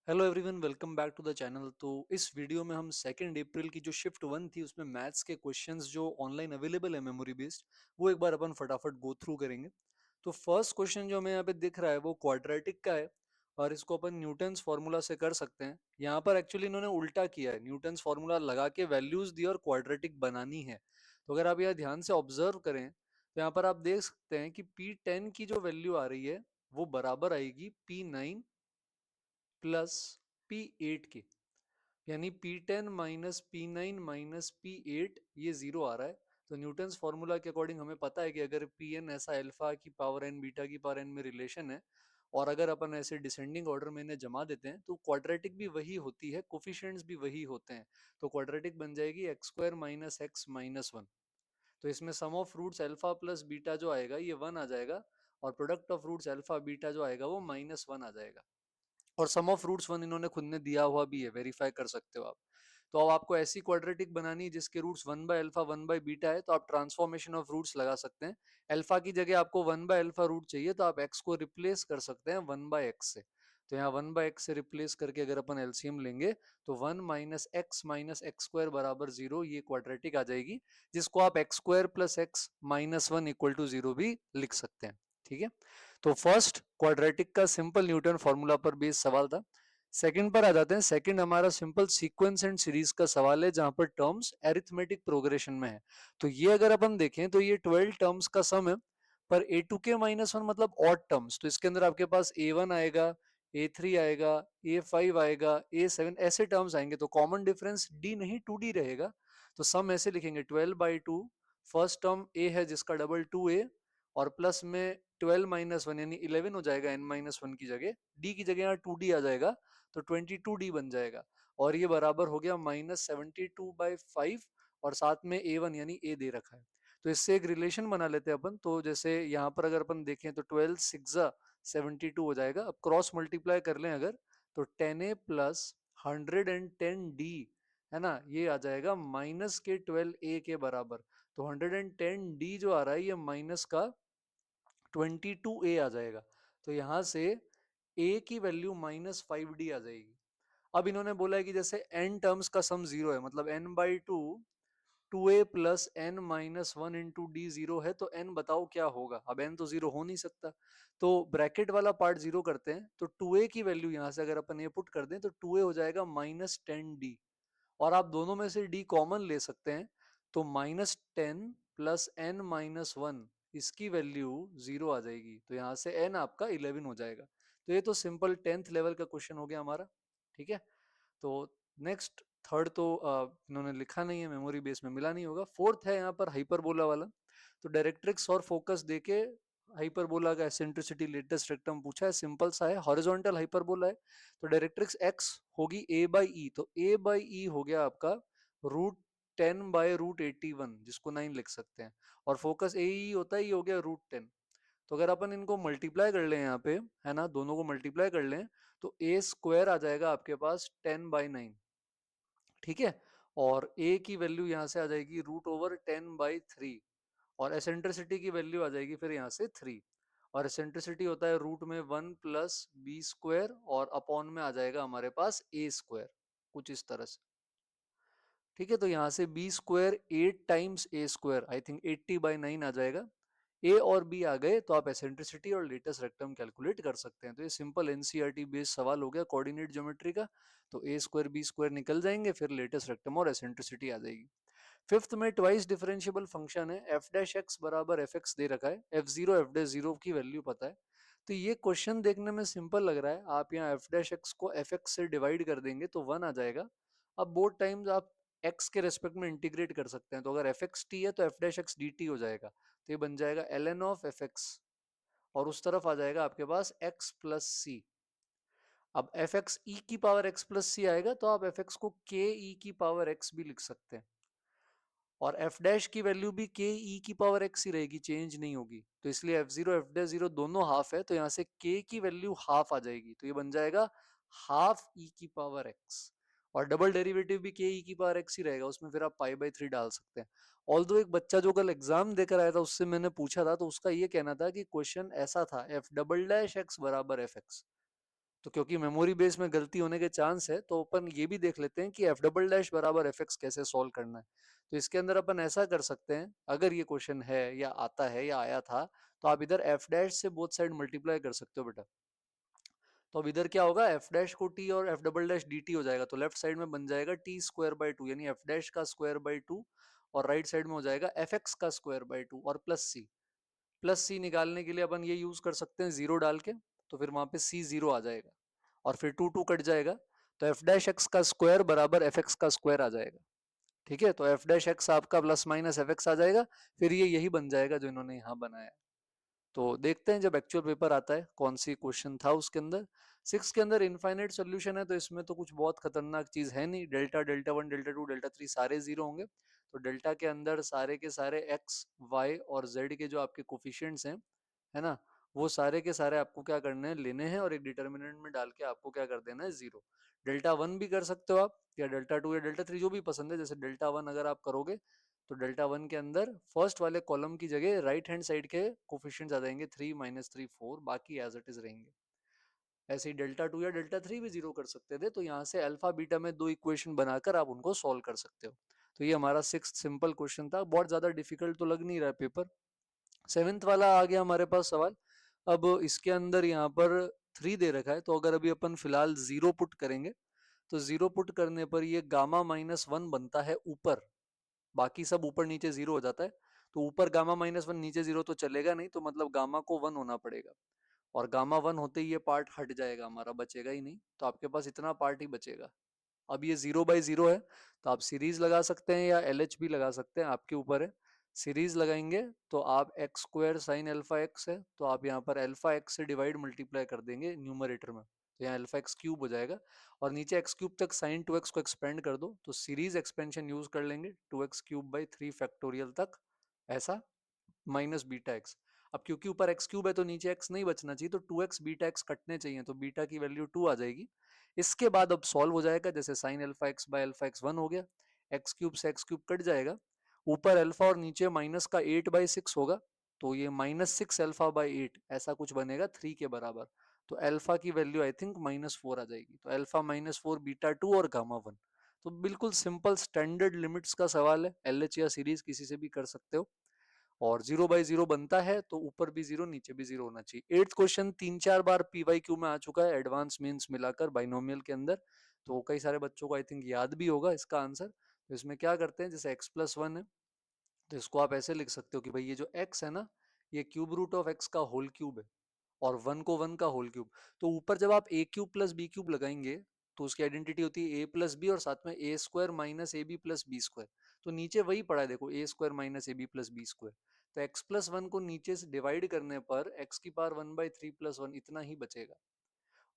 Hello everyone, welcome back to the channel. तो इस video में हम 2 अप्रैल की जो शिफ्ट 1 थी उसमें मैथ्स के क्वेश्चंस जो ऑनलाइन अवेलेबल है मेमोरी बेस्ड, वो एक बार अपन फटाफट गो थ्रू करेंगे। तो फर्स्ट क्वेश्चन जो हमें यहाँ पे दिख रहा है वो क्वाड्रेटिक का है और इसको अपन न्यूटन्स फार्मूला से कर सकते हैं। यहाँ पर एक्चुअली इन्होंने उल्टा किया है, न्यूटन्स फार्मूला लगा के वैल्यूज दी और क्वाड्रेटिक बनानी है। तो अगर आप यह ध्यान से ऑब्जर्व करें तो यहाँ पर आप देख सकते हैं कि P10 की जो वैल्यू आ रही है वो बराबर आएगी P9 प्लस P8 के, यानी P10 minus P9 minus P8 ये जीरो आ रहा है। तो न्यूटन्स फॉर्मूला के अकॉर्डिंग हमें पता है कि अगर Pn ऐसा अल्फा की पावर n बीटा की पावर n में रिलेशन है और अगर अपन ऐसे डिसेंडिंग ऑर्डर में इन्हें जमा देते हैं तो क्वाड्रेटिक भी वही होती है, कोफिशिएंट्स भी वही होते हैं। तो क्वाड्रेटिक बन जाएगी x square minus x minus one. तो इसमें sum of roots alpha plus beta जो आएगा ये वन आ जाएगा और product of roots alpha beta जो आएगा वो माइनस वन आ जाएगा। और सम ऑफ रूट्स वन इन्होंने खुद ने दिया हुआ भी है, वेरीफाई कर सकते हो आप। तो अब आपको ऐसी क्वाड्रेटिक बनानी है जिसके roots one by alpha one by beta है, तो आप ट्रांसफॉर्मेशन ऑफ रूट्स लगा सकते हैं। अल्फा की जगह आपको वन बाय अल्फा रूट चाहिए तो आप एक्स को रिप्लेस कर सकते हैं वन बाय एक्स से। तो यहाँ वन बाय एक्स से रिप्लेस करके अगर अपन एलसीएम लेंगे तो वन माइनस एक्स स्क्वायर बराबर जीरो, ये क्वाड्रेटिक आ जाएगी, जिसको आप x square plus x minus one equal to zero भी लिख सकते हैं। ठीक है, तो फर्स्ट क्वाड्रेटिक का सिंपल न्यूटन फॉर्मूला पर बेस्ड सवाल था। सेकंड पर आ जाते हैं। सेकंड हमारा सिंपल सीक्वेंस एंड सीरीज का सवाल है जहां पर टर्म्स एरिथमेटिक प्रोग्रेशन में है। तो ये अगर अपन देखें तो ये 12 टर्म्स का सम है, पर ए टू के माइनस वन मतलब ऑड टर्म्स। तो इसके अंदर आपके पास A1 आएगा, A3 आएगा, A5 आएगा, A7 ऐसे टर्म्स आएंगे। तो कॉमन डिफरेंस डी नहीं 2D रहेगा। तो सम ऐसे लिखेंगे 12/2, फर्स्ट टर्म ए है जिसका डबल 2A और प्लस में 12 माइनस वन यानी 11 हो जाएगा n माइनस वन की जगह, d की जगह यहाँ 2d आ जाएगा तो 22d बन जाएगा। और ये बराबर हो गया -72/5 और साथ में a1 यानी a दे रखा है। तो इससे एक रिलेशन बना लेते हैं अपन। तो जैसे यहाँ पर अगर अपन देखें तो 12 6 72 हो जाएगा। अब क्रॉस मल्टीप्लाई कर लें अगर तो 10a प्लस 110d है ना, ये आ जाएगा माइनस के 12a के बराबर। तो 110d जो आ रहा है ये माइनस का 22a आ जाएगा। तो यहां से a की वैल्यू -5d आ जाएगी। अब इन्होंने बोला है कि जैसे n टर्म्स का सम जीरो है, मतलब n/2 2a plus n minus one into D zero है, तो n बताओ क्या होगा। अब n तो जीरो हो नहीं सकता, तो ब्रैकेट वाला पार्ट जीरो करते हैं। तो 2a की वैल्यू यहां से अगर अपन a पुट कर दें तो 2a हो जाएगा -10d और आप दोनों में से d कॉमन ले सकते हैं। तो -10 प्लस n माइनस वन, इसकी वैल्यू जीरो आ जाएगी। तो यहां से n आपका 11 हो जाएगा। तो ये तो सिंपल 10th लेवल का क्वेश्चन हो गया हमारा। ठीक है, तो नेक्स्ट थर्ड तो इन्होंने लिखा नहीं है, मेमोरी बेस में मिला नहीं होगा। फोर्थ है यहाँ पर हाइपरबोला वाला। तो डायरेक्ट्रिक्स और फोकस देके हाइपरबोला का एसेंट्रिसिटी लेटेस्ट रेक्टम पूछा है, सिंपल सा है, हॉरिजॉन्टल हाइपरबोला है। तो डायरेक्ट्रिक्स एक्स होगी a/e, तो a/e हो गया आपका √10/√81, जिसको 9 लिख सकते हैं। और फोकस ए होता है, ये हो गया √10। तो अगर अपन इनको मल्टीप्लाई कर लें यहाँ पे, है ना, दोनों को मल्टीप्लाई कर लें तो ए स्क्वायर आ जाएगा आपके पास 10/9। ठीक है, और ए की वैल्यू यहाँ से आ जाएगी √10/3 और एसेंट्रिसिटी की वैल्यू आ जाएगी फिर यहाँ से 3। और एसेंट्रिसिटी होता है रूट में 1 प्लस बी स्क्वायर और अपॉन में आ जाएगा हमारे पास ए स्क्वायर, कुछ इस तरह से। ठीक है, तो यहाँ से B square 8 times A square, I think 80/9 आ जाएगा। ए और बी आ गए तो आप एसेंट्रिसिटी और लेटेस्ट रेक्टम कैलकुलेट कर सकते हैं। तो ये सिंपल एनसीईआरटी बेस्ड सवाल हो गया कोऑर्डिनेट ज्योमेट्री का। तो ए स्क्वायर बी स्क्वायर निकल जाएंगे, फिर लेटेस्ट रेक्टम और एसेंट्रिसिटी आ जाएगी। फिफ्थ में ट्वाइस डिफरेंशियबल फंक्शन है, एफ डैश एक्स बराबर एफ एक्स दे रखा है, F zero F dash zero की वैल्यू पता है। तो ये क्वेश्चन देखने में सिंपल लग रहा है। आप यहाँ एफ डैश एक्स को एफ एक्स से डिवाइड कर देंगे तो वन आ जाएगा। अब बोथ टाइम्स आप एक्स के रेस्पेक्ट में इंटीग्रेट कर सकते हैं। तो अगर एफ एक्स टी है तो f dash x d t हो जाएगा। तो ये बन जाएगा l n of f x और उस तरफ आ जाएगा आपके पास एक्स प्लस सी। अब एफ एक्स ई की पावर एक्स प्लस सी आएगा तो आप एफ एक्स को के ई की पावर एक्स भी लिख सकते हैं। और एफ डैश की वैल्यू भी के ई की पावर एक्स ही रहेगी, चेंज नहीं होगी। तो इसलिए F zero F dash zero दोनों हाफ है, तो यहां से के की वैल्यू हाफ आ जाएगी। तो ये बन जाएगा हाफ ई की पावर एक्स। और डबल डेरिवेटिव भी के ई की पावर एक्स ही रहेगा, उसमें फिर आप पाई/3 डाल सकते हैं। ऑल्दो एक बच्चा जो कल एग्जाम देकर आया था उससे मैंने पूछा था, तो उसका ये कहना था कि क्वेश्चन ऐसा था, एफ डबल डैश एक्स बराबर एफ एक्स। तो क्योंकि मेमोरी बेस में गलती होने के चांस है, तो अपन ये भी देख लेते हैं कि एफ डबल डैश बराबर एफ एक्स कैसे सॉल्व करना है। तो इसके अंदर अपन ऐसा कर सकते हैं, अगर ये क्वेश्चन है या आता है या आया था, तो आप इधर एफ डैश से बोथ साइड मल्टीप्लाई कर सकते हो बेटा। तो अब इधर क्या होगा, एफ डैश को टी और F double dash D t हो जाएगा, तो लेफ्ट साइड में बन जाएगा टी स्क्वायर बाई टू, यानी एफ डैश का स्क्वायर बाई टू, और राइट साइड में हो जाएगा एफ एक्स का स्क्वायर बाई टू और प्लस सी। प्लस सी निकालने के लिए अपन ये यूज कर सकते हैं जीरो डाल के, तो फिर वहां पे सी जीरो आ जाएगा, और फिर टू टू कट जाएगा, तो एफ डैश एक्स का स्क्वायर बराबर एफ एक्स का स्क्वायर आ जाएगा। ठीक है, तो एफ डैश एक्स आपका प्लस माइनस एफ एक्स आ जाएगा, फिर ये यही बन जाएगा जो इन्होंने यहाँ बनाया। तो देखते हैं जब एक्चुअल पेपर आता है कौन सी क्वेश्चन था उसके अंदर। सिक्स के अंदर इनफाइनाइट सोल्यूशन है, तो इसमें तो कुछ बहुत खतरनाक चीज है नहीं, delta delta one delta two delta three सारे जीरो होंगे। तो डेल्टा के अंदर सारे के सारे एक्स वाई और जेड के जो आपके कोफिशियंट्स हैं, है ना, वो सारे के सारे आपको क्या करने हैं, लेने हैं, और एक डिटर्मिनेंट में डाल के आपको क्या कर देना है, जीरो। डेल्टा वन भी कर सकते हो आप, या डेल्टा टू या डेल्टा थ्री, जो भी पसंद है। जैसे डेल्टा वन अगर आप करोगे, तो डेल्टा वन के अंदर फर्स्ट वाले कॉलम की जगह राइट हैंड साइड के कोफिशिएंट्स आ जाएंगे, थ्री माइनस थ्री फोर, बाकी एज इट इज रहेंगे। ऐसे ही डेल्टा टू या डेल्टा थ्री भी जीरो कर सकते थे, तो यहाँ से अल्फा बीटा में दो इक्वेशन बनाकर आप उनको सॉल्व कर सकते हो। तो ये हमारा सिक्स सिंपल क्वेश्चन था, बहुत ज्यादा डिफिकल्ट तो लग नहीं रहा है पेपर। सेवेंथ वाला आ गया हमारे पास सवाल। अब इसके अंदर यहाँ पर थ्री दे रखा है, तो अगर अभी अपन फिलहाल जीरो पुट करेंगे, तो जीरो पुट करने पर ये गामा माइनस वन बनता है ऊपर, बाकी सब ऊपर नीचे जीरो हो जाता है। तो ऊपर गामा माइनस वन, नीचे जीरो तो चलेगा नहीं, तो मतलब गामा को वन होना पड़ेगा, और गामा वन होते ही ये पार्ट हट जाएगा, हमारा बचेगा ही नहीं, तो आपके पास इतना पार्ट ही बचेगा। अब ये जीरो बाई जीरो है, तो आप सीरीज लगा सकते हैं या एल एच भी लगा सकते हैं, आपके ऊपर है। सीरीज लगाएंगे तो आप x square sine alpha x है, तो आप यहाँ पर अल्फा एक्स से डिवाइड मल्टीप्लाई कर देंगे न्यूमरेटर में, तो यहाँ अल्फा एक्स क्यूब हो जाएगा, और नीचे एक्स क्यूब तक साइन टू एक्स को एक्सपेंड कर दो, तो सीरीज एक्सपेंशन यूज कर लेंगे, two x cube by three factorial तक, ऐसा, माइनस बीटा एक्स। अब क्योंकि ऊपर एक्स क्यूब है तो नीचे एक्स नहीं बचना चाहिए, तो टू एक्स बीटा एक्स कटने चाहिए, तो बीटा की वैल्यू टू आ जाएगी। इसके बाद अब सॉल्व हो जाएगा, जैसे sine alpha x by alpha x one हो गया, एक्स क्यूब से एक्स क्यूब कट जाएगा, ऊपर अल्फा और नीचे माइनस का एट बाई सिक्स होगा, तो ये minus six alpha by eight ऐसा कुछ बनेगा थ्री के बराबर। तो अल्फा की value I think minus four आ जाएगी, तो alpha minus four beta two और गामा वन। तो बिल्कुल सिंपल स्टैंडर्ड लिमिट्स का सवाल है, एलएच या सीरीज किसी से भी कर सकते हो, और जीरो बाई जीरो बनता है तो ऊपर भी जीरो नीचे भी जीरो होना चाहिए। एट्थ क्वेश्चन तीन चार बार पीवाई क्यू में आ चुका है, एडवांस मीन्स मिलाकर बाइनोमियल के अंदर, तो कई सारे बच्चों को आई थिंक याद भी होगा इसका आंसर। तो इसमें क्या करते हैं, जैसे एक्स प्लस वन है, तो इसको आप ऐसे लिख सकते हो कि भाई ये जो एक्स है ना, ये क्यूब रूट ऑफ एक्स का होल क्यूब है, और वन को वन का होल क्यूब। तो ऊपर जब आप ए क्यूब प्लस बी क्यूब लगाएंगे, तो उसकी आइडेंटिटी होती है ए प्लस बी, और साथ में a square minus a b plus b square. तो नीचे वही पड़ा है, देखो, a square minus a b plus b square. तो एक्स प्लस वन को नीचे से डिवाइड करने पर एक्स की power one by three plus one इतना ही बचेगा।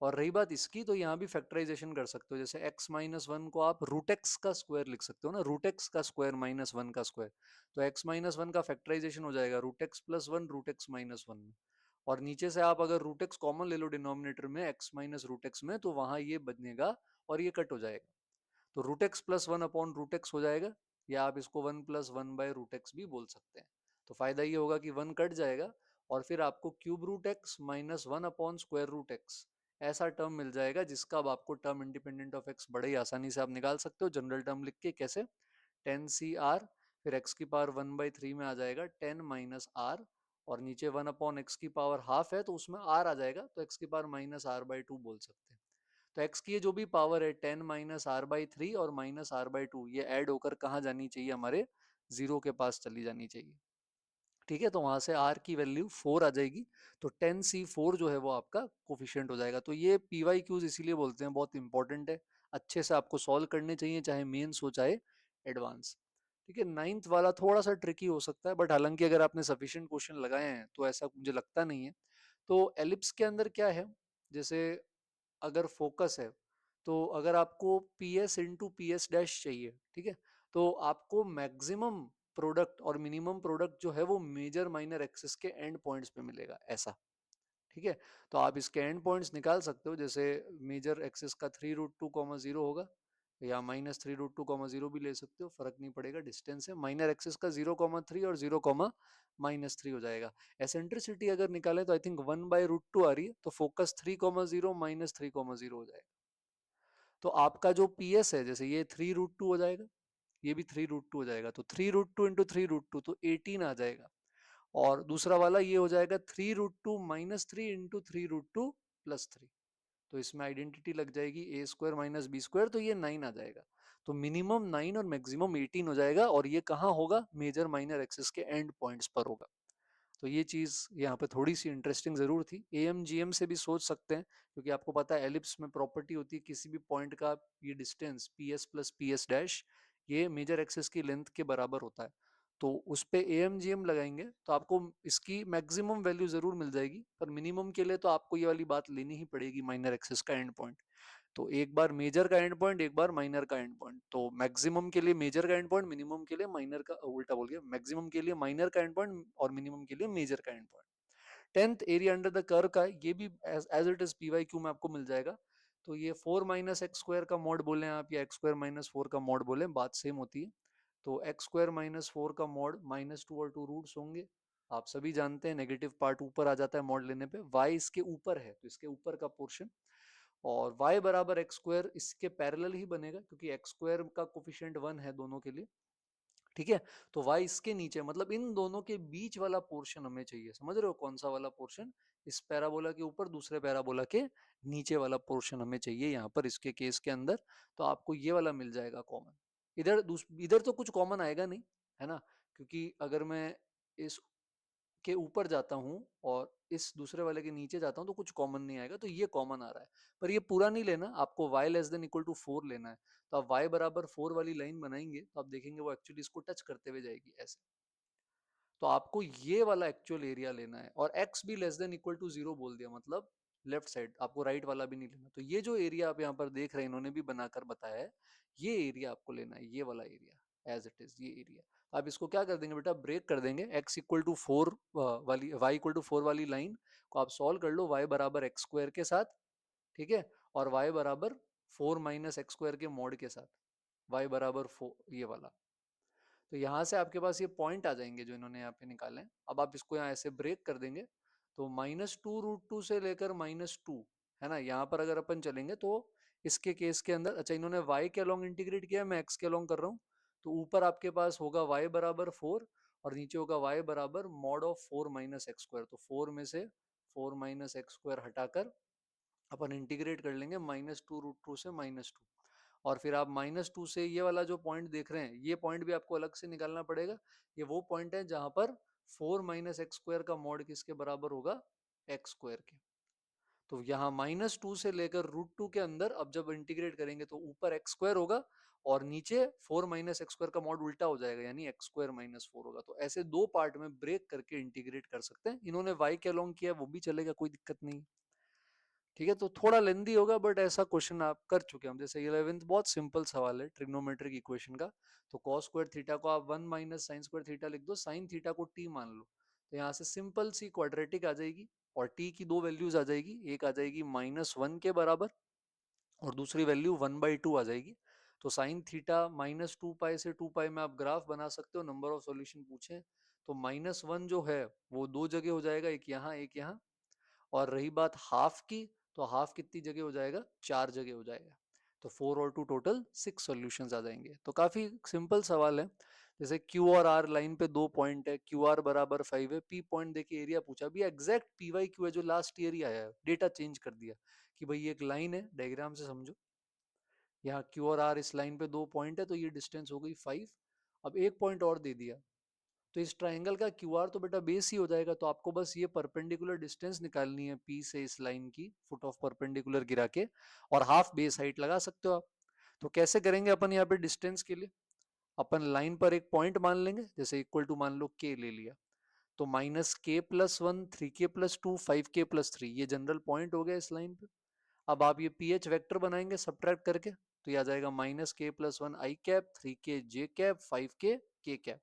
और रही बात इसकी, तो यहाँ भी फैक्टराइजेशन कर सकते हो, जैसे एक्स माइनस वन को आप रूट एक्स का स्क्वायर लिख सकते हो ना, रूट एक्स का स्क्वायर माइनस वन का स्क्वायर। तो एक्स माइनस वन का फैक्टराइजेशन हो जाएगा root x plus one root x minus one में। और नीचे से आप अगर रूट एक्स कॉमन ले लो डिनोमिनेटर में एक्स माइनस रूट एक्स में, तो वहां ये बनेगा और ये कट हो जाएगा, तो root x plus one upon root x हो जाएगा, या आप इसको one plus one by root x भी बोल सकते हैं। तो फायदा ये होगा कि वन कट जाएगा, और फिर आपको cube root x minus one upon square root x ऐसा टर्म मिल जाएगा, जिसका अब आपको टर्म इंडिपेंडेंट ऑफ एक्स बड़े ही आसानी से आप निकाल सकते हो, जनरल टर्म लिख के। कैसे, टेन सी आर, फिर एक्स की पावर वन बाई थ्री में आ जाएगा टेन माइनस आर, और नीचे वन अपॉन एक्स की पावर हाफ है, तो उसमें आर आ जाएगा, तो एक्स की power minus r by two बोल सकते हैं। तो एक्स की ये जो भी पावर है ten minus r by three और माइनस आर बाई टू, ये ऐड होकर कहाँ जानी चाहिए, हमारे जीरो के पास चली जानी चाहिए। ठीक है, तो वहां से आर की वैल्यू फोर आ जाएगी, तो टेन सी फोर जो है वो आपका कोफिशियंट हो जाएगा। तो ये पीवाई क्यूज इसीलिए बोलते हैं, बहुत इंपॉर्टेंट है, अच्छे से आपको सॉल्व करने चाहिए, चाहे मेंस हो चाहे एडवांस। ठीक है, नाइन्थ वाला थोड़ा सा ट्रिकी हो सकता है, बट हालांकि अगर आपने सफिशिएंट क्वेश्चन लगाए हैं तो ऐसा मुझे लगता नहीं है। तो एलिप्स के अंदर क्या है, जैसे अगर फोकस है, तो अगर आपको P S into P S dash चाहिए, ठीक है, तो आपको मैक्सिमम प्रोडक्ट और मिनिमम प्रोडक्ट जो है वो मेजर माइनर एक्सिस के एंड पॉइंट्स पे मिलेगा, ऐसा। ठीक है, तो आप इसके एंड पॉइंट्स निकाल सकते हो, जैसे मेजर एक्सिस का three root two comma zero होगा, या -3√2, 0 भी ले सकते हो, फर्क नहीं पड़ेगा, डिस्टेंस है। माइनर एक्सिस का 0,3 और 0,-3 हो जाएगा। एसेंट्रिसिटी अगर निकाले तो आई थिंक 1/√2 आ रही है, तो फोकस 3,0 -3,0 हो जाएगा। तो आपका जो पीएस है, जैसे ये 3√2 हो जाएगा, ये भी 3√2 हो जाएगा, तो 3√2 इंटू 3√2 तो 18 आ जाएगा। और दूसरा वाला ये हो जाएगा 3√2 -3 इंटू 3√2 +3। तो इसमें आइडेंटिटी लग जाएगी a² - b², तो ये 9 आ जाएगा। तो मिनिमम 9 और मैक्सिमम 18 हो जाएगा, और ये कहाँ होगा? मेजर माइनर एक्सिस के एंड पॉइंट्स पर होगा। तो ये चीज यहाँ पे थोड़ी सी इंटरेस्टिंग जरूर थी। एएमजीएम से भी सोच सकते हैं, क्योंकि आपको पता है एलिप्स में प्रॉपर्टी होती है किसी भी पॉइंट का ये distance PS plus PS dash ये मेजर एक्सिस की लेंथ के बराबर होता है। तो उस पे एएमजीएम लगाएंगे तो आपको इसकी मैक्सिमम वैल्यू जरूर मिल जाएगी, पर मिनिमम के लिए तो आपको ये वाली बात लेनी ही पड़ेगी, माइनर एक्सिस का एंड पॉइंट। तो एक बार मेजर का एंड पॉइंट, एक बार माइनर का एंड पॉइंट। तो मैक्सिमम के लिए मेजर का एंड पॉइंट, मिनिमम के लिए माइनर का, उल्टा बोल गया, मैक्सिमम के लिए माइनर का एंड पॉइंट और मिनिमम के लिए मेजर का end point. 10th area under the curve का ये भी as it is P Y Q में आपको मिल जाएगा। तो ये 4 - x² का मॉड बोले आप, या x² - 4 का मॉड बोले, बात सेम होती है। तो x² - 4 का मॉड -2 और 2 रूट्स होंगे। आप सभी जानते हैं नेगेटिव पार्ट ऊपर आ जाता है मॉड लेने पे, y इसके ऊपर है तो इसके ऊपर का पोर्शन, और y बराबर x² इसके पैरेलल ही बनेगा, क्योंकि x² का कोफिशिएंट 1 है दोनों के लिए। ठीक है, तो y इसके नीचे, मतलब इन दोनों के बीच वाला पोर्शन हमें चाहिए। समझ रहे हो कौन सा वाला पोर्शन? इस पैराबोला के ऊपर, दूसरे पैराबोला के नीचे वाला पोर्शन हमें चाहिए यहाँ पर इसके केस के अंदर। तो आपको ये वाला मिल जाएगा कॉमन। इधर तो कुछ कॉमन आएगा नहीं, है ना, क्योंकि अगर मैं इस के ऊपर जाता हूँ और इस दूसरे वाले के नीचे जाता हूँ तो कुछ कॉमन नहीं आएगा, तो ये कॉमन आ रहा है। पर ये पूरा नहीं लेना आपको, y < 4 लेना है। तो आप y बराबर 4 वाली लाइन बनाएंगे तो आप देखेंगे वो एक्चुअली इसको टच करते हुए जाएगी ऐसे। तो आपको ये वाला एक्चुअल एरिया लेना है, और x भी < 0 बोल दिया, मतलब लेफ्ट साइड, आपको राइट वाला भी नहीं लेना। तो ये जो एरिया आप यहाँ पर देख रहे हैं, इन्होंने भी बनाकर बताया है, ये एरिया आपको लेना है, ये वाला एरिया एज इट इज, ये एरिया। आप इसको क्या कर देंगे बेटा, ब्रेक कर देंगे। x = 4 वाली, y = 4 वाली लाइन को आप सॉल्व कर लो y बराबर x² के साथ, ठीक है, और y बराबर 4 - x² के मॉड के साथ, y बराबर 4 ये वाला। तो यहाँ से आपके पास ये पॉइंट आ जाएंगे जो इन्होंने यहाँ पे निकाले हैं। अब आप इसको यहाँ ऐसे ब्रेक कर देंगे, तो -2√2 से लेकर -2, है ना, यहाँ पर अगर अपन चलेंगे तो इसके केस के अंदर, अच्छा इन्होंने y के अलोंग इंटीग्रेट किया, मैं x के अलोंग कर रहा हूँ। तो ऊपर आपके पास होगा y बराबर 4, और नीचे होगा y बराबर मॉड ऑफ 4 - x²। तो 4 में से 4 - x² हटाकर अपन इंटीग्रेट कर लेंगे -2√2 से -2। और फिर आप -2 से ये वाला जो पॉइंट देख रहे हैं, ये पॉइंट भी आपको अलग से निकालना पड़ेगा। ये वो पॉइंट है जहां पर 4 - x² का मॉड किसके बराबर होगा? x² के। तो यहाँ -2 से लेकर √2 के अंदर अब जब इंटीग्रेट करेंगे तो ऊपर x² होगा, और नीचे 4 - x² का मॉड उल्टा हो जाएगा, यानी x² - 4 होगा। तो ऐसे दो पार्ट में ब्रेक करके इंटीग्रेट कर सकते हैं। इन्होंने y के अलोंग किया, वो भी चलेगा, कोई दिक्कत नहीं। ठीक है, तो थोड़ा लेंदी होगा, बट ऐसा क्वेश्चन आप कर चुके हैं हम। जैसे 11th बहुत सिंपल सवाल है ट्रिग्नोमेट्रिक इक्वेशन का। तो cos² थीटा को आप 1 - sin² थीटा लिख दो, sin थीटा को t मान लो, तो यहाँ से सिंपल सी क्वाड्रेटिक आ जाएगी, और t की दो वैल्यूज आ जाएगी, एक आ जाएगी -1 के बराबर और दूसरी वैल्यू 1/2 आ जाएगी। तो साइन थीटा -2π से 2π में आप ग्राफ बना सकते हो, नंबर ऑफ सॉल्यूशन पूछे तो -1 जो है वो दो जगह हो जाएगा, एक यहाँ एक यहाँ। और रही बात हाफ की, तो हाफ कितनी जगह हो जाएगा? 4 जगह हो जाएगा। तो 4 और 2 टोटल 6 सॉल्यूशंस आ जाएंगे। तो काफी सिंपल सवाल है। जैसे क्यू और आर लाइन पे दो पॉइंट है, क्यू आर बराबर 5 है, पी पॉइंट देके एरिया पूछा, भी एग्जैक्ट पी वाई क्यू है जो लास्ट ईयर ही आया है, डेटा चेंज कर दिया कि भाई ये एक लाइन है, डायग्राम से समझो। यहाँ क्यू और आर इस लाइन पे दो पॉइंट है, तो ये डिस्टेंस हो गई 5। अब एक पॉइंट और दे दिया, तो इस ट्राइंगल का क्यू आर तो बेटा बेस ही हो जाएगा। तो आपको बस ये परपेंडिकुलर डिस्टेंस निकालनी है पी से इस लाइन की, फुट ऑफ परपेंडिकुलर गिरा के, और हाफ बेस हाइट लगा सकते हो आप। तो कैसे करेंगे अपन यहाँ पे डिस्टेंस के लिए? अपन लाइन पर एक पॉइंट मान लेंगे, जैसे इक्वल टू मान लो के ले लिया, तो -k+1, 3k+2, 5k+3 ये जनरल पॉइंट हो गया इस लाइन पे। अब आप ये पी एच वैक्टर बनाएंगे सब्ट्रैक्ट करके, तो ये आ जाएगा -k+1 i cap, 3k j cap, 5k k cap.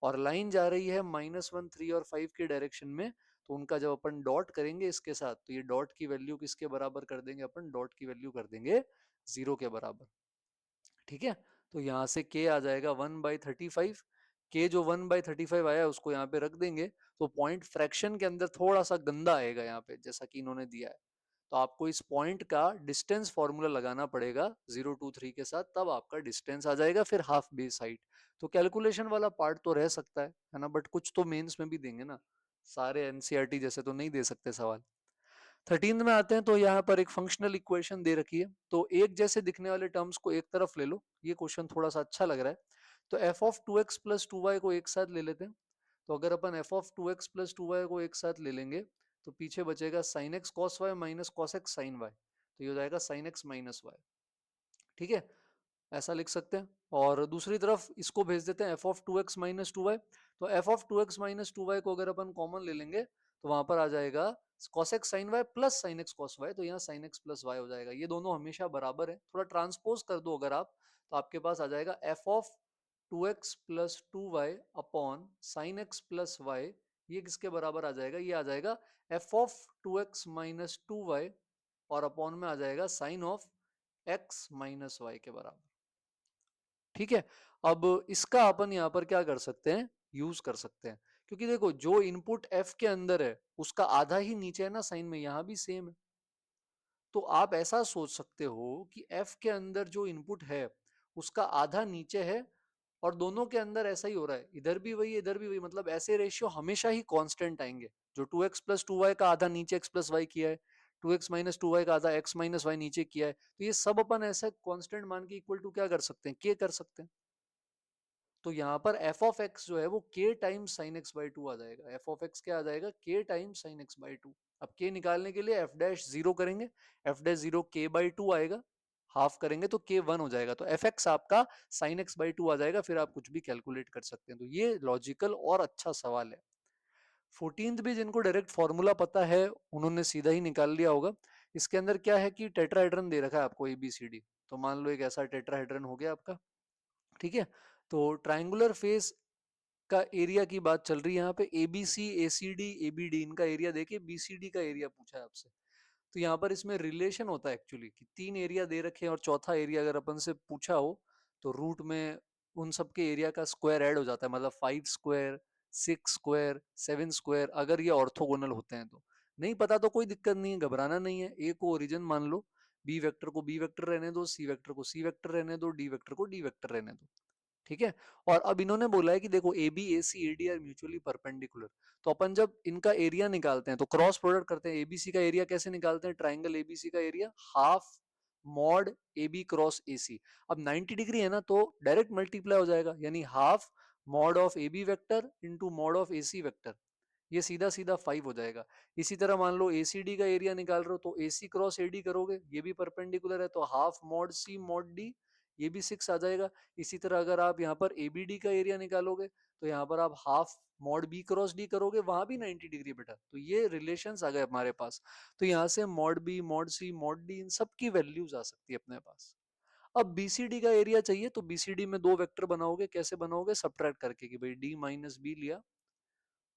और लाइन जा रही है -1, 3 और 5 के डायरेक्शन में। तो उनका जब अपन डॉट करेंगे इसके साथ, तो ये डॉट की वैल्यू किसके बराबर कर देंगे? अपन डॉट की वैल्यू कर देंगे 0 के बराबर। ठीक है, तो यहाँ से k आ जाएगा 1/35। k जो 1/35 आया उसको यहाँ पे रख देंगे, तो पॉइंट फ्रैक्शन के अंदर थोड़ा सा गंदा आएगा यहाँ पे, जैसा कि इन्होंने दिया है। तो आपको इस पॉइंट का डिस्टेंस फॉर्मूला लगाना पड़ेगा 0 2 3 के साथ, तब आपका डिस्टेंस आ जाएगा, फिर हाफ बेस हाइट। तो कैलकुलेशन वाला पार्ट तो रह सकता है ना, बट कुछ तो मेंस में भी देंगे ना, सारे एनसीईआरटी जैसे तो नहीं दे सकते सवाल। 13 में आते हैं, तो यहाँ पर एक फंक्शनल इक्वेशन दे रखी है, तो एक जैसे दिखने वाले टर्म्स को एक तरफ ले लो, ये क्वेश्चन थोड़ा सा अच्छा लग रहा है। तो f of 2x plus 2y को एक साथ ले लेते हैं। तो अगर अपन F of 2x plus 2y को एक साथ ले लेंगे, तो पीछे बचेगा sine x cos y minus cos x sine y, तो ये हो जाएगा साइन एक्स माइनस वाई। ठीक है, ऐसा लिख सकते हैं। और दूसरी तरफ इसको भेज देते हैं f of 2x minus two y. तो f of 2x minus two y को अगर अपन कॉमन ले लेंगे, तो वहां पर आ जाएगा cos x sin y plus sin x cos y, तो यहाँ sin x प्लस y हो जाएगा। ये दोनों हमेशा बराबर है, थोड़ा ट्रांसपोज कर दो अगर आप, तो आपके पास आ जाएगा f of 2x plus 2y upon sine x plus y. ये किसके बराबर आ जाएगा, ये आ जाएगा f of 2x minus two y, और अपॉन में आ जाएगा sine of x minus y के बराबर। ठीक है, अब इसका अपन यहां पर क्या कर सकते हैं, यूज कर सकते हैं, क्योंकि देखो जो इनपुट f के अंदर है उसका आधा ही नीचे है ना साइन में, यहां भी सेम है। तो आप ऐसा सोच सकते हो कि f के अंदर जो इनपुट है उसका आधा नीचे है, और दोनों के अंदर ऐसा ही हो रहा है, इधर भी वही इधर भी वही, मतलब ऐसे रेशियो हमेशा ही कांस्टेंट आएंगे। जो 2x प्लस टू वाई का आधा नीचे x प्लस वाई किया है, 2x माइनस टू वाई का आधा x माइनस वाई नीचे किया है, तो ये सब अपन ऐसा कांस्टेंट मान के इक्वल टू क्या कर सकते हैं, k कर सकते हैं। तो यहाँ पर एफ ऑफ एक्स जो है वो k times sine x by two आ जाएगा। एफ ऑफ एक्स क्या आ जाएगा, k times sine x by two. अब के निकालने के लिए एफ डैश जीरो करेंगे, f dash zero k by two आएगा, हाफ करेंगे तो के वन हो जाएगा, तो एफ एक्स आपका साइन एक्स बाई टू आ जाएगा, फिर आप कुछ भी कैलकुलेट कर सकते हैं। तो ये लॉजिकल और अच्छा सवाल है। 14th भी जिनको डायरेक्ट फॉर्मूला पता है उन्होंने सीधा ही निकाल लिया होगा। इसके अंदर क्या है कि टेट्राहेड्रन दे रखा है आपको एबीसीडी, तो मान लो एक ऐसा टेट्राहेड्रन हो गया आपका। ठीक है, तो ट्राइंगुलर फेस का एरिया की बात चल रही है यहाँ पे, एबीसी एसीडी एबीडी इनका एरिया देखिए, बीसीडी का एरिया पूछा है आपसे। तो यहाँ पर इसमें रिलेशन होता है एक्चुअली कि तीन एरिया दे रखे हैं और चौथा एरिया अगर अपन से पूछा हो, तो रूट में उन सबके एरिया का स्क्वायर ऐड हो जाता है, मतलब 5 स्क्वायर, 6 स्क्वायर, 7 स्क्वायर, अगर ये ऑर्थोगोनल होते हैं तो। नहीं पता तो कोई दिक्कत नहीं है, घबराना नहीं है, ए को ओरिजिन मान लो, बी वेक्टर को बी वेक्टर रहने दो, सी वेक्टर को सी वेक्टर रहने दो, डी वेक्टर को डी वेक्टर रहने दो। ठीक है, और अब इन्होंने बोला है कि देखो A B A C A D are mutually perpendicular. तो अपन जब इनका एरिया निकालते हैं तो क्रॉस प्रोडक्ट करते हैं, एबीसी का एरिया कैसे निकालते हैं, ट्राइंगल एबीसी का area half mod a b cross a c. अब 90 डिग्री है ना, तो डायरेक्ट मल्टीप्लाई हो जाएगा, यानी half mod of A B vector into mod of A C vector, ये सीधा सीधा 5 हो जाएगा। इसी तरह मान लो एसीडी का एरिया निकाल रहे हो, तो एसी क्रॉस एडी करोगे, ये भी परपेंडिकुलर है, तो हाफ मॉड सी मॉड डी, ये भी 6 आ जाएगा। इसी तरह अगर आप यहाँ पर एबीडी का एरिया निकालोगे, तो यहाँ पर आप half mod B cross D करोगे, वहां भी 90 डिग्री बेटा, तो ये रिलेशंस आ गए हमारे पास। तो यहाँ से मॉड बी मॉड सी मॉड डी इन सब की वैल्यूज आ सकती है अपने पास। अब बीसीडी का एरिया चाहिए, तो बीसीडी में दो वेक्टर बनाओगे, कैसे बनाओगे, सब्ट्रैक्ट करके कि भाई डी माइनस बी लिया,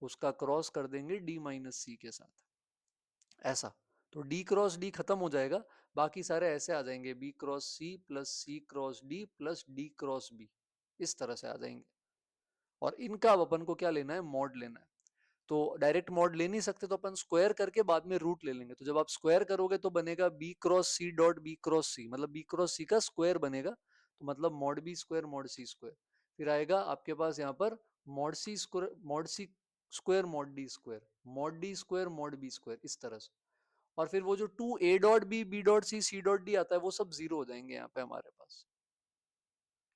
उसका क्रॉस कर देंगे डी माइनस सी के साथ, ऐसा। तो डी क्रॉस डी खत्म हो जाएगा, बाकी सारे ऐसे आ जाएंगे, b cross c plus c cross d plus d cross b, इस तरह से आ जाएंगे। और इनका अब अपन को क्या लेना है, मॉड लेना है। तो डायरेक्ट मॉड ले नहीं सकते, तो अपन स्क्वायर करके बाद में रूट ले लेंगे। तो जब आप स्क्वायर करोगे तो बनेगा b cross c dot b cross c, मतलब बी क्रॉस सी का स्क्वायर बनेगा, तो मतलब mod b square mod c square. फिर आएगा आपके पास यहाँ पर mod c square mod c square mod d square mod b square, इस तरह से। और फिर वो जो two a dot b dot c dot d आता है, वो सब जीरो हो जाएंगे यहाँ पे हमारे पास,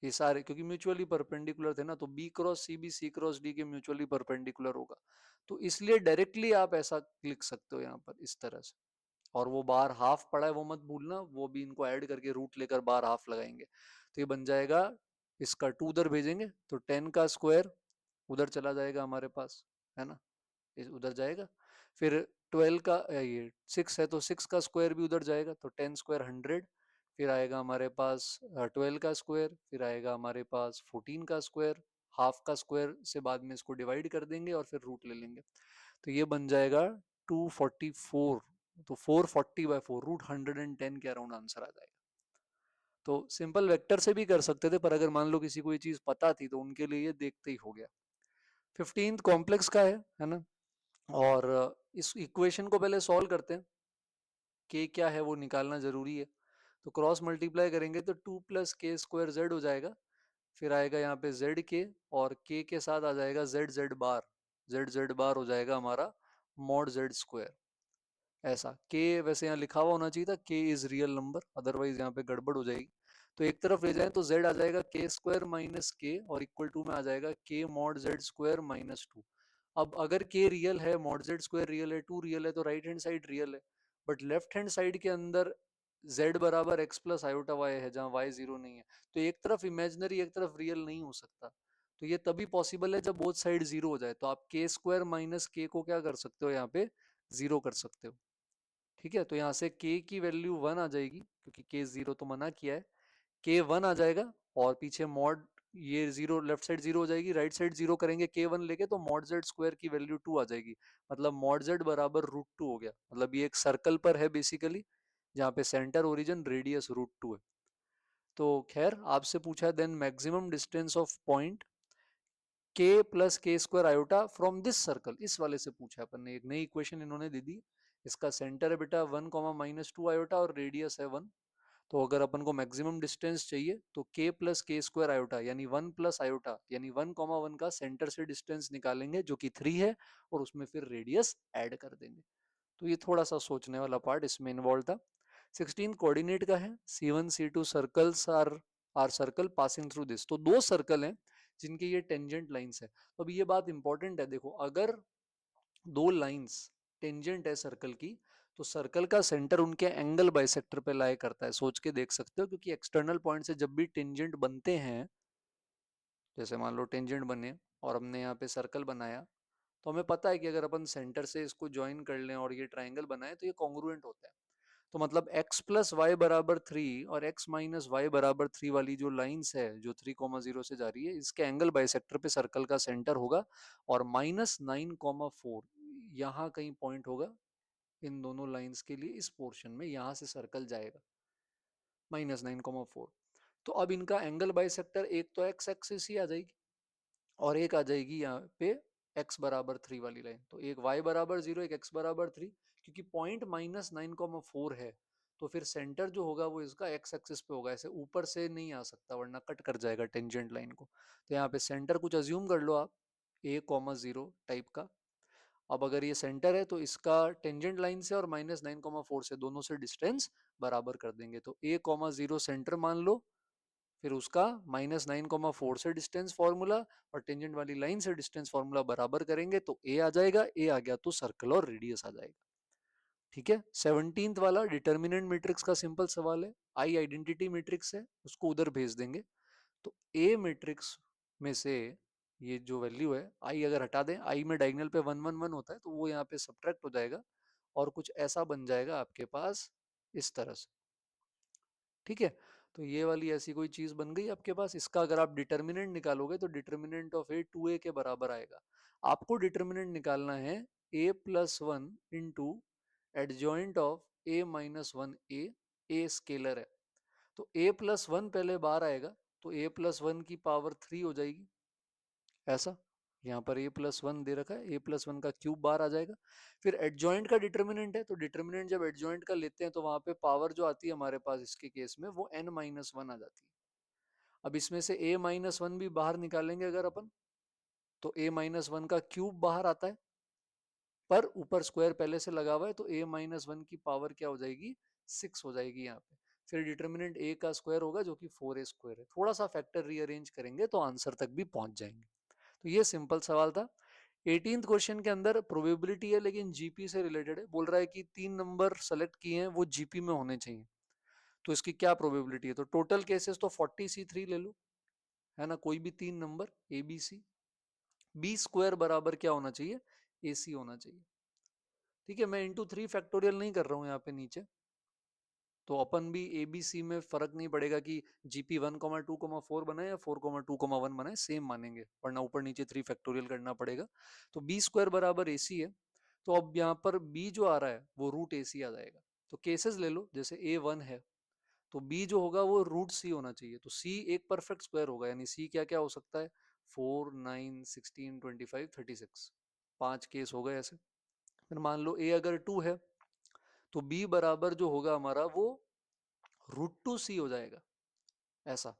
ये सारे, क्योंकि म्यूचुअली परपेंडिकुलर थे ना, तो बी क्रॉस सी भी सी क्रॉस डी के म्यूचुअली परपेंडिकुलर होगा। तो इसलिए डायरेक्टली आप ऐसा लिख सकते हो यहाँ पर इस तरह से। और वो बार हाफ पड़ा है वो मत भूलना, वो भी इनको ऐड करके रूट लेकर बार हाफ लगाएंगे, तो ये बन जाएगा, इसका 2 उधर भेजेंगे तो 10 का स्क्वायर उधर चला जाएगा हमारे पास, है ना, उधर जाएगा। फिर 12 का ये 6 है, तो 6 का स्क्वायर भी उधर जाएगा, तो 10 स्क्वायर 100। फिर आएगा हमारे पास 12 का स्क्वायर, फिर आएगा हमारे पास 14 का स्क्वायर, हाफ का स्क्वायर से बाद में इसको डिवाइड कर देंगे और फिर रूट ले लेंगे, तो ये बन जाएगा 244। तो 440/4 रूट 110 के अराउंड आंसर आ जाएगा। तो सिंपल वेक्टर से भी कर सकते थे, पर अगर मान लो किसी को ये चीज पता थी तो उनके लिए ये देखते ही हो गया। 15th कॉम्प्लेक्स का है ना। और इस इक्वेशन को पहले सॉल्व करते हैं, के क्या है वो निकालना जरूरी है। तो क्रॉस मल्टीप्लाई करेंगे तो 2 + k² z हो जाएगा। फिर आएगा यहाँ पे जेड के, और के साथ आ जाएगा जेड जेड बार। जेड जेड बार हो जाएगा हमारा मॉड जेड स्क्वायर। ऐसा के वैसे यहाँ लिखा हुआ होना चाहिए था, के इज रियल नंबर, अदरवाइज यहाँ पे गड़बड़ हो जाएगी। तो एक तरफ ले जाए तो z आ जाएगा k² - k, और इक्वल टू में आ जाएगा k मॉड जेड स्क्वायर -2। अब अगर k रियल है, मॉड जेड स्क्वायर रियल है, 2 रियल है, तो राइट हैंड साइड रियल है। बट लेफ्ट हैंड साइड के अंदर z बराबर x प्लस आयोटा y है, जहाँ y जीरो नहीं है। तो एक तरफ इमेजिनरी एक तरफ रियल नहीं हो सकता। तो ये तभी पॉसिबल है जब बोथ साइड जीरो हो जाए। तो आप k² - k को क्या कर सकते हो, यहाँ पे जीरो कर सकते हो। ठीक है, तो यहाँ से k की वैल्यू 1 आ जाएगी, क्योंकि k जीरो तो मना किया है। k 1 आ जाएगा, और पीछे मॉड ये जीरो, लेफ्ट साइड जीरो हो जाएगी, राइट साइड जीरो करेंगे k 1 लेके, तो मॉड जेड स्क्वायर की वैल्यू 2 आ जाएगी। मतलब मॉड जेड बराबर √2 हो गया। मतलब ये एक सर्कल पर है बेसिकली, जहाँ पे सेंटर ओरिजिन रेडियस √2 है। तो खैर आपसे पूछा है then maximum distance of point k + k² iota from this circle, इस वाले से पूछा अपन ने। एक नई इक्वेशन इन्होंने दे दी। इसका सेंटर है बेटा 1, -2 आयोटा, और रेडियस है 1। तो अगर अपन को मैक्सिमम डिस्टेंस चाहिए तो k + k² आयोटा यानी 1 प्लस आयोटा यानी 1, 1 का सेंटर से डिस्टेंस निकालेंगे, जो कि 3 है, और उसमें फिर रेडियस ऐड कर देंगे। तो ये थोड़ा सा सोचने वाला पार्ट इसमें इन्वॉल्व था। 16 कोऑर्डिनेट का है, C1 C2 circles are circle passing through this. तो दो सर्कल हैं जिनके ये टेंजेंट लाइंस है। तो अभी ये बात इंपॉर्टेंट है, देखो अगर दो लाइंस टेंजेंट है सर्कल की, तो सर्कल का सेंटर उनके एंगल बाइसेक्टर पे लाई करता है। सोच के देख सकते हो, क्योंकि एक्सटर्नल पॉइंट से जब भी टेंजेंट बनते हैं, जैसे मान लो टेंजेंट बने और हमने यहाँ पे सर्कल बनाया, तो हमें पता है कि अगर अपन सेंटर से इसको ज्वाइन कर लें और ये ट्राइंगल बनाए तो ये कॉन्ग्रुएंट होता है। तो मतलब x + y = 3 और x - y = 3 वाली जो लाइंस है, जो 3,0 से जा रही है, इसके एंगल बाइसेक्टर पे सर्कल का सेंटर होगा, और -9,4 यहाँ कहीं पॉइंट होगा इन दोनों लाइंस के लिए। इस पोर्शन में यहाँ से सर्कल जाएगा -9,4। तो अब इनका एंगल बाइसेक्टर, एक तो x एक्सिस ही आ जाएगी, और एक आ जाएगी यहाँ पे x = 3 वाली लाइन। तो एक y = 0, एक x = 3। क्योंकि पॉइंट -9,4 है, तो फिर सेंटर जो होगा वो इसका x एक्सिस पे होगा, ऐसे ऊपर से नहीं आ सकता, वरना कट कर जाएगा टेंजेंट लाइन को। तो यहाँ पे सेंटर कुछ अज्यूम कर लो आप, a, 0 टाइप का। अब अगर ये सेंटर है तो इसका टेंजेंट लाइन से और -9,4 से, दोनों से डिस्टेंस बराबर कर देंगे। तो a, 0 सेंटर मान लो, फिर उसका -9,4 से डिस्टेंस फॉर्मूला और टेंजेंट वाली लाइन से डिस्टेंस फॉर्मूला बराबर करेंगे तो ए आ जाएगा। ए आ गया तो सर्कल और रेडियस आ जाएगा। ठीक है, 17th वाला डिटर्मिनेंट मैट्रिक्स का सिंपल सवाल है। आई आइडेंटिटी मैट्रिक्स है, उसको उधर भेज देंगे। तो ए मैट्रिक्स में से ये जो वैल्यू है, आई अगर हटा दें, आई में डायगोनल पे 1, 1, 1 होता है, तो वो यहाँ पे सब्ट्रैक्ट हो जाएगा, और कुछ ऐसा बन जाएगा आपके पास इस तरह से। ठीक है, तो ये वाली ऐसी कोई चीज बन गई आपके पास। इसका अगर आप डिटर्मिनेंट निकालोगे तो डिटर्मिनेंट ऑफ ए 2a के बराबर आएगा। आपको डिटर्मिनेंट निकालना है a+1 into adjoint of a-1 a scalar है। तो a+1 पहले बाहर आएगा, तो a+1 की पावर 3 हो जाएगी। ऐसा यहाँ पर a+1 दे रखा है, a+1 का क्यूब बाहर आ जाएगा। फिर एडजॉइंट का डिटर्मिनेंट है, तो डिटर्मिनेंट जब एडजॉइंट का लेते हैं तो वहां पे पावर जो आती है हमारे पास इसके केस में, वो n-1 आ जाती है। अब इसमें से a-1 भी बाहर निकालेंगे अगर अपन, तो a-1 का क्यूब बाहर आता है, पर ऊपर स्क्वायर पहले से लगा हुआ है, तो a-1 की पावर क्या हो जाएगी, 6 हो जाएगी यहाँ पे। फिर डिटर्मिनेंट a का स्क्वायर होगा, जो कि 4a² है। थोड़ा सा फैक्टर रीअरेंज करेंगे तो आंसर तक भी पहुंच जाएंगे। तो ये सिंपल सवाल था। 18th क्वेश्चन के अंदर प्रोबेबिलिटी है, लेकिन जीपी से रिलेटेड है। बोल रहा है कि 3 नंबर सेलेक्ट किए हैं, वो जीपी में होने चाहिए, तो इसकी क्या प्रोबेबिलिटी है। तो टोटल केसेस तो 40c3 ले लो, है ना, कोई भी 3 number A B C, B square बराबर क्या होना चाहिए, ए सी होना चाहिए। ठीक है, मैं इंटू 3 फैक्टोरियल नहीं कर रहा हूं यहाँ पे नीचे, तो अपन भी ए बी सी में फर्क नहीं पड़ेगा कि जीपी 1,2,4 बनाए या 4,2,1 बनाए, सेम मानेंगे, वरना ऊपर नीचे 3 फैक्टोरियल करना पड़ेगा। तो बी स्क्वायर बराबर ए सी है। तो अब यहाँ पर बी जो आ रहा है वो √AC आ जाएगा। तो केसेस ले लो, जैसे A1 है, तो b जो होगा वो रूट c होना चाहिए, तो c एक परफेक्ट स्क्वायर होगा, यानी c क्या क्या हो सकता है, 4, 9, 16, 25, 36, 5 केस हो गए ऐसे। फिर मान लो a अगर 2 है तो b बराबर जो होगा हमारा वो √2c हो जाएगा ऐसा।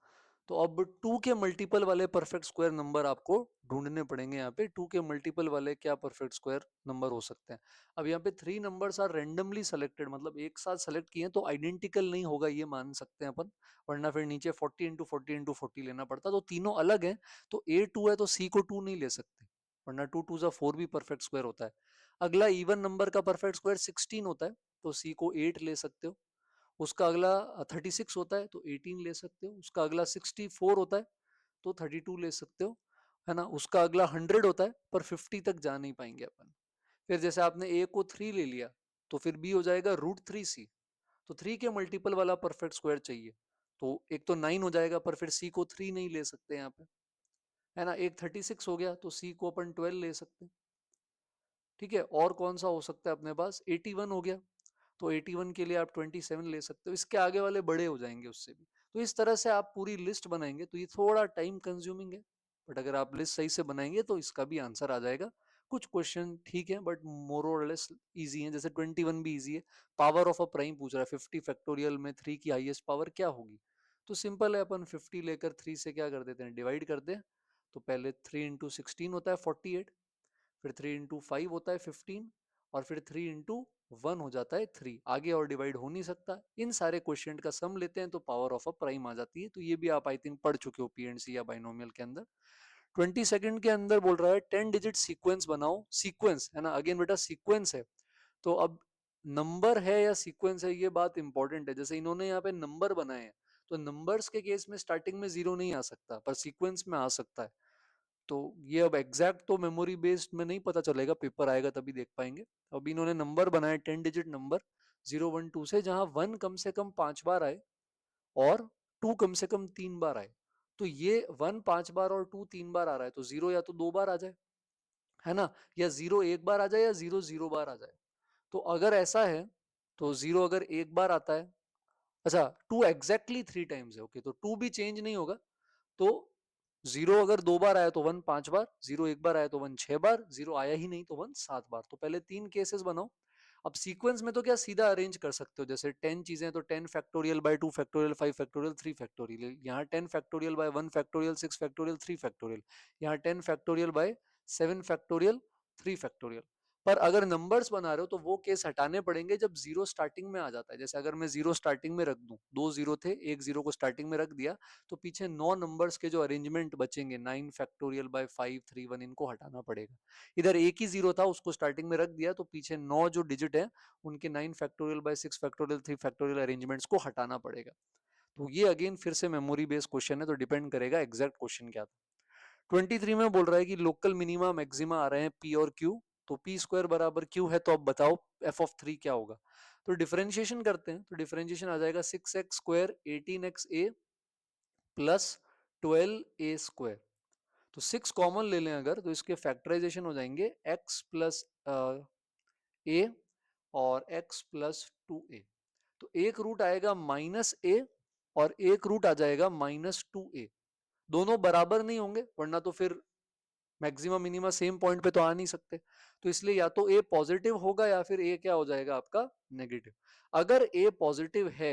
तो अब 2 के मल्टीपल वाले परफेक्ट स्क्वायर नंबर आपको ढूंढने पड़ेंगे। यहाँ पे 2 के मल्टीपल वाले क्या परफेक्ट स्क्वायर नंबर हो सकते हैं। अब यहाँ पे 3 नंबर्स आर रेंडमली सेलेक्टेड, मतलब एक साथ सेलेक्ट किए तो आइडेंटिकल नहीं होगा ये मान सकते हैं अपन, वरना फिर नीचे 40 इंटू 40 इंटू 40 लेना पड़ता। तो तीनों अलग हैं, तो ए 2 है तो सी को 2 नहीं ले सकते, वरना 2 2 जा 4 भी परफेक्ट स्क्वायर होता है। अगला इवन नंबर का परफेक्ट स्क्वायर 16 होता है, तो सी को 8 ले सकते हो। उसका अगला 36 होता है तो 18 ले सकते हो। उसका अगला 64 होता है तो 32 ले सकते हो, है ना। उसका अगला 100 होता है पर 50 तक जा नहीं पाएंगे अपन। फिर जैसे आपने ए को 3 ले लिया तो फिर बी हो जाएगा √3c। तो 3 के मल्टीपल वाला परफेक्ट स्क्वायर चाहिए, तो एक तो 9 हो जाएगा पर फिर सी को 3 नहीं ले सकते यहाँ पे, है ना। एक 36 हो गया तो सी को अपन 12 ले सकते हैं। ठीक है, और कौन सा हो सकता है अपने पास, 81 हो गया, तो 81 के लिए आप 27 ले सकते हो। इसके आगे वाले बड़े हो जाएंगे उससे भी। तो इस तरह से आप पूरी लिस्ट बनाएंगे तो ये थोड़ा टाइम कंज्यूमिंग है, बट अगर आप लिस्ट सही से बनाएंगे तो इसका भी आंसर आ जाएगा। कुछ क्वेश्चन ठीक है बट मोर और लेस इजी है, जैसे 21 भी इजी है। पावर ऑफ अ प्राइम पूछ रहा है, 50 फैक्टोरियल में 3 की हाईएस्ट पावर क्या होगी। तो सिंपल है, अपन 50 लेकर 3 से क्या कर देते हैं, डिवाइड कर दे। तो पहले 3 इंटू 16 होता है 48, फिर 3 इंटू 5 होता है 15, और फिर 3 इंटू 1 हो जाता है 3। आगे और डिवाइड हो नहीं सकता। इन सारे क्वेश्चन का सम लेते हैं तो पावर ऑफ अ प्राइम आ जाती है। तो ये भी आप आई थिंक पढ़ चुके हो पीएनसी या बाइनोमियल के अंदर। 20 सेकंड के अंदर बोल रहा है 10 डिजिट सीक्वेंस बनाओ। सीक्वेंस है ना, अगेन बेटा सीक्वेंस है, तो अब नंबर है या सीक्वेंस है ये बात इंपॉर्टेंट है। जैसे इन्होंने यहाँ पे नंबर बनाए हैं, तो नंबर्स के केस में स्टार्टिंग में जीरो नहीं आ सकता पर सीक्वेंस में आ सकता है। तो ये अब एग्जैक्ट तो मेमोरी बेस्ड में नहीं पता चलेगा, पेपर आएगा तभी देख पाएंगे। अब इन्होंने नंबर बनाए 10 डिजिट नंबर 0 1 2 से, जहां 1 कम से कम 5 बार आए और 2 कम से कम 3 बार आए। तो ये 1 5 बार और 2 3 बार आ रहा है, तो 0 या तो 2 बार आ जाए, है ना, या 0 1 बार आ जाए या 0 0 बार आ जाए। तो अगर ऐसा है तो 0 अगर 1 बार आता है, अच्छा 2 एग्जैक्टली 3 टाइम्स है, ओके, तो 2 भी चेंज नहीं होगा। तो 0 अगर 2 बार आया तो 1 5 बार, 0 1 बार आया तो 1 6 बार, 0 आया ही नहीं तो 1 7 बार। तो पहले 3 केसेस बनाओ। अब सीक्वेंस में तो क्या सीधा अरेंज कर सकते हो, जैसे 10 चीजें तो 10 factorial by 2 factorial 5 factorial 3 factorial, यहाँ 10 factorial by 1 factorial 6 factorial 3 factorial, यहाँ 10 फैक्टोरियल बाय 7 फैक्टोरियल 3 फैक्टोरियल। पर अगर नंबर्स बना रहे हो तो वो केस हटाने पड़ेंगे जब जीरो स्टार्टिंग में आ जाता है। जैसे अगर मैं जीरो स्टार्टिंग में रख दूं, 2 जीरो थे, एक जीरो को स्टार्टिंग में रख दिया, तो पीछे 9 नंबर्स के जो अरेंजमेंट बचेंगे 9 फैक्टोरियल बाय 5 3 1, इनको हटाना पड़ेगा। इधर एक ही जीरो था उसको स्टार्टिंग में रख दिया, तो पीछे 9 जो डिजिट है उनके 9 factorial by 6 factorial 3 factorial arrangements को हटाना पड़ेगा। तो ये अगेन फिर से मेमोरी बेस्ड क्वेश्चन है, तो डिपेंड करेगा एग्जैक्ट क्वेश्चन क्या था। 23 में बोल रहा है कि लोकल मिनिमा मैक्सिमा आ रहे हैं पी और क्यू, तो पी स्क्वायर बराबर क्यू है, तो अब बताओ f(3) क्या होगा। तो डिफरेंशिएशन करते हैं, तो डिफरेंशिएशन आ जाएगा 6x² 18xa प्लस 12a²। तो 6 कॉमन ले लें अगर, तो इसके फैक्टराइजेशन हो जाएंगे x प्लस ए और x प्लस 2a। तो एक रूट आएगा -a और एक रूट आ जाएगा -2a। दोनों बराबर नहीं होंगे वरना तो फिर मैक्सिमम मिनिमा सेम पॉइंट पे तो आ नहीं सकते। तो इसलिए या तो ए पॉजिटिव होगा या फिर ए क्या हो जाएगा आपका नेगेटिव। अगर ए पॉजिटिव है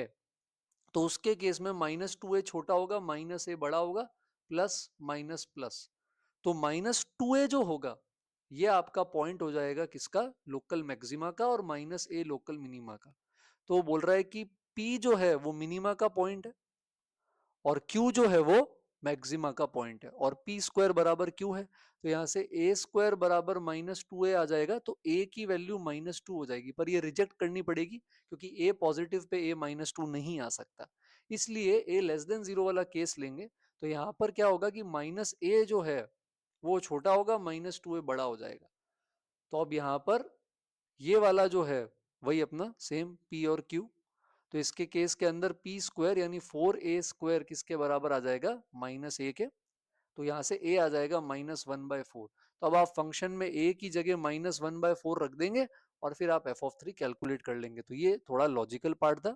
तो उसके केस में -2a छोटा होगा, -a बड़ा होगा, प्लस माइनस प्लस। तो -2a जो होगा ये आपका पॉइंट हो जाएगा किसका, लोकल मैक्सिमा का, और -a लोकल मिनिमा का। तो बोल रहा है कि P जो है वो मिनिमा का पॉइंट है और Q जो है वो मैक्सिमा का पॉइंट है, और पी स्क्वायर बराबर क्यू है। तो यहां से ए स्क्वायर बराबर -2a आ जाएगा, तो a की वैल्यू -2 हो जाएगी, पर ये रिजेक्ट करनी पड़ेगी क्योंकि a पॉजिटिव पे a -2 नहीं आ सकता। इसलिए a लेस देन 0 वाला केस लेंगे। तो यहाँ पर क्या होगा कि -a जो है वो छोटा होगा, -2a बड़ा हो जाएगा। तो अब यहाँ पर ये वाला जो है वही अपना सेम P और Q। तो इसके केस के अंदर पी स्क्वायर यानी 4a² किसके बराबर आ जाएगा, -a के। तो यहां से a आ जाएगा -1/4। तो अब आप फंक्शन में a की जगह -1/4 रख देंगे और फिर आप f(3) कैलकुलेट कर लेंगे। तो ये थोड़ा लॉजिकल पार्ट था,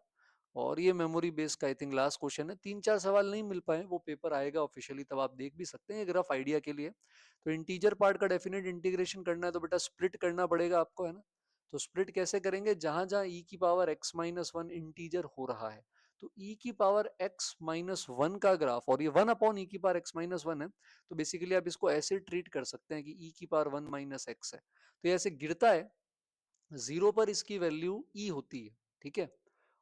और ये मेमोरी बेस का आई थिंक लास्ट क्वेश्चन है। 3-4 सवाल नहीं मिल पाए, वो पेपर आएगा ऑफिशियली तब आप देख भी सकते हैं, एक रफ आइडिया के लिए। तो इंटीजर पार्ट का डेफिनेट इंटीग्रेशन करना है तो बेटा स्प्लिट करना पड़ेगा आपको, है ना। तो स्प्लिट कैसे करेंगे, जहां जहां e की power x minus one integer हो रहा है, तो e की पावर x माइनस वन का ग्राफ, और ये 1 अपॉन e की पावर x माइनस वन है, तो बेसिकली आप इसको ऐसे ट्रीट कर सकते हैं कि e की पावर 1 माइनस एक्स है। तो ये ऐसे गिरता है, 0 पर इसकी वैल्यू e होती है, ठीक है।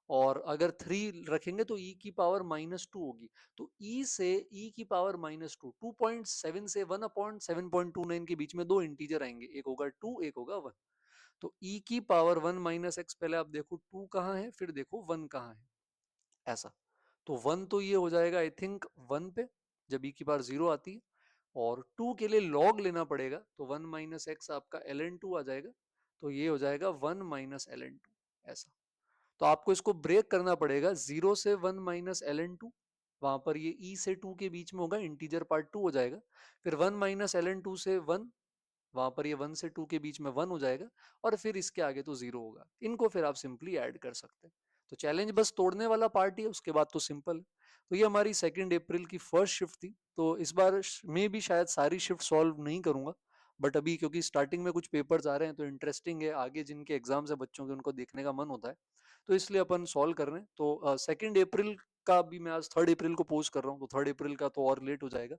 और अगर 3 रखेंगे तो e की पावर -2 होगी। तो e से e की पावर -2, 2.7 से 1/7.29 के बीच में दो इंटीजर आएंगे, एक होगा 2, एक होगा 1। तो e की पावर 1 माइनस एक्स, पहले आप देखो 2 कहाँ है, फिर देखो 1 कहाँ है, ऐसा। तो 1 तो ये हो जाएगा आई थिंक 1 पे, जब e की पावर 0 आती है। और 2 के लिए लॉग लेना पड़ेगा, तो 1 माइनस एक्स आपका ln2 आ जाएगा। तो ये हो जाएगा 1 माइनस ln2, ऐसा। तो आपको इसको ब्रेक करना पड़ेगा, 0 से 1 माइनस ln2, वहां पर ये e से 2 के बीच में होगा, इंटीजर पार्ट 2 हो जाएगा। फिर 1 माइनस ln2 से 1, वहां पर ये 1 से 2 के बीच में 1 हो जाएगा, और फिर इसके आगे तो 0 होगा। इनको फिर आप सिंपली ऐड कर सकते हैं। तो चैलेंज बस तोड़ने वाला पार्ट ही है, उसके बाद तो सिंपल है। तो ये हमारी 2 अप्रैल की फर्स्ट शिफ्ट थी। तो इस बार में भी शायद सारी शिफ्ट सॉल्व नहीं करूंगा, बट अभी क्योंकि स्टार्टिंग में कुछ पेपर्स आ रहे हैं तो इंटरेस्टिंग है, आगे जिनके एग्जाम्स है बच्चों के उनको देखने का मन होता है, तो इसलिए अपन सॉल्व कर रहे हैं। तो 2 अप्रैल का भी मैं आज 3 अप्रैल को पोस्ट कर रहा हूँ, तो 3 अप्रैल का तो और लेट हो जाएगा।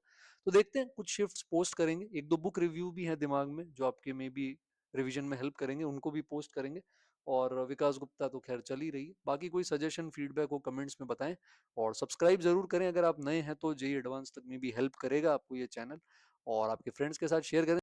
तो देखते हैं, कुछ शिफ्ट्स पोस्ट करेंगे, एक दो बुक रिव्यू भी है दिमाग में जो आपके में भी रिवीजन में हेल्प करेंगे, उनको भी पोस्ट करेंगे। और विकास गुप्ता तो खैर चल ही रही है, बाकी कोई सजेशन फीडबैक हो कमेंट्स में बताएं। और सब्सक्राइब जरूर करें अगर आप नए हैं, तो जेई एडवांस तक में भी हेल्प करेगा आपको ये चैनल, और आपके फ्रेंड्स के साथ शेयर करें।